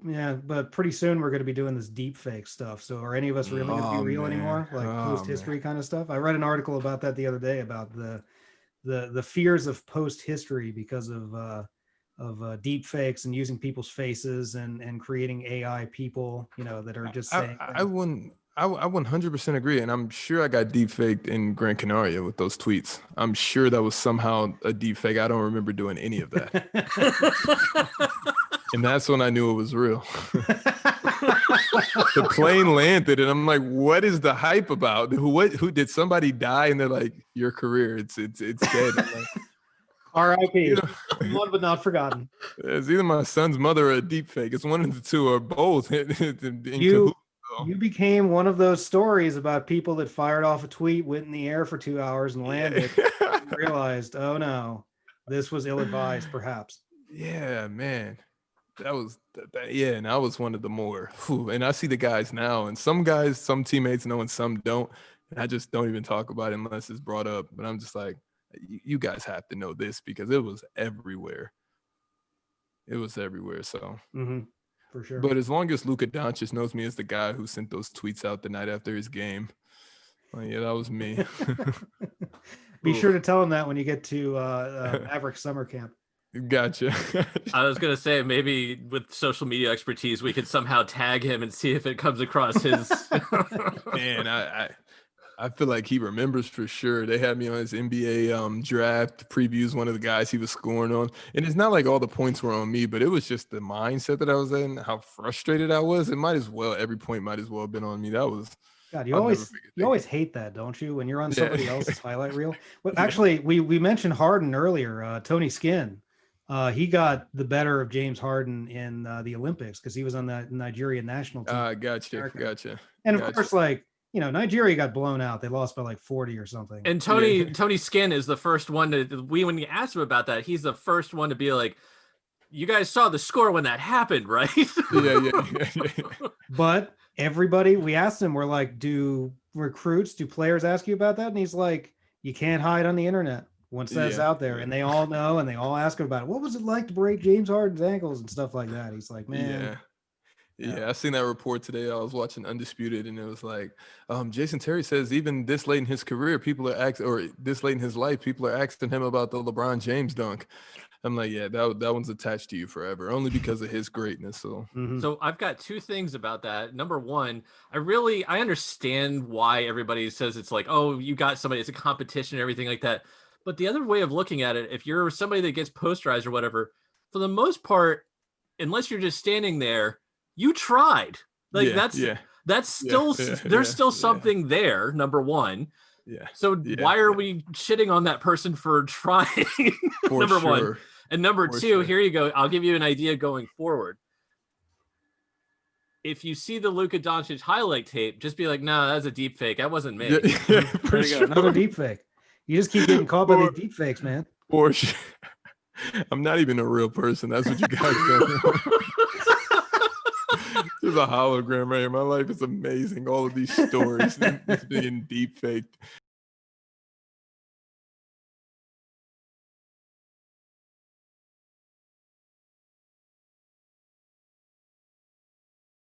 yeah, but pretty soon we're going to be doing this deep fake stuff. So are any of us really going to be Oh real man. anymore? Like Oh post man. history kind of stuff. I read an article about that the other day about the fears of post history because of deep fakes and using people's faces and creating AI people, that are just saying I things. wouldn't. I 100% agree, and I'm sure I got deep faked in Gran Canaria with those tweets. I'm sure that was somehow a deep fake. I don't remember doing any of that, and that's when I knew it was real. The plane landed, and I'm like, "What is the hype about? Who did somebody die?" And they're like, "Your career, it's dead." I'm like, R.I.P. you know, Loved but not forgotten. it's either my son's mother or a deep fake. It's one of the two or both in You cahoots. So. you became one of those stories about people that fired off a tweet, went in the air for 2 hours and Yeah. landed, and realized, oh no, this was ill-advised, perhaps. Yeah, man. That was yeah, and I was one of the more. Whew, and I see the guys now, and some guys, some teammates know, and some don't. And I just don't even talk about it unless it's brought up. But I'm just like, you guys have to know this because it was everywhere. It was everywhere. So, Mm-hmm. For sure. but as long as Luka Doncic knows me as the guy who sent those tweets out the night after his game, well, yeah, that was me. Be sure to tell him that when you get to Maverick Summer Camp. Gotcha. I was gonna say maybe with social media expertise we could somehow tag him and see if it comes across his. Man, I feel like he remembers for sure. They had me on his NBA draft previews, one of the guys he was scoring on. And it's not like all the points were on me, but it was just the mindset that I was in, how frustrated I was. It might as well, every point might as well have been on me. That was, God, I'll never forget you that always game. hate that, don't you? When you're on Yeah. somebody else's highlight reel. Well, Yeah. actually, we mentioned Harden earlier. Tony Skinn, he got the better of James Harden in the Olympics because he was on the Nigerian national team. Gotcha. And of course, like Nigeria got blown out. They lost by like 40 or something. And Tony Skinn is the first one when you asked him about that, he's the first one to be like, you guys saw the score when that happened, right? Yeah. But everybody, we asked him, we're like, do players ask you about that? And he's like, you can't hide on the internet once that's out there. And they all know, and they all ask him about it. What was it like to break James Harden's ankles and stuff like that? He's like, man. Yeah, I seen that report today. I was watching Undisputed, and it was like, Jason Terry says even this late in his career, people are asking, or this late in his life, people are asking him about the LeBron James dunk. I'm like, yeah, that one's attached to you forever, only because of his greatness. So, So I've got two things about that. Number one, I understand why everybody says it's like, oh, you got somebody, it's a competition and everything like that. But the other way of looking at it, if you're somebody that gets posterized or whatever, for the most part, unless you're just standing there, you tried. Like that's still there's still something there. Number one. Yeah. So why are we shitting on that person for trying? Number one. And number two, here you go. I'll give you an idea going forward. If you see the Luka Doncic highlight tape, just be like, no, that's a deep fake. That wasn't me. There you go. Another deep fake. You just keep getting caught by these deep fakes, man. I'm not even a real person. That's what you guys do. There's a hologram right here. My life is amazing. All of these stories, it's being deep faked.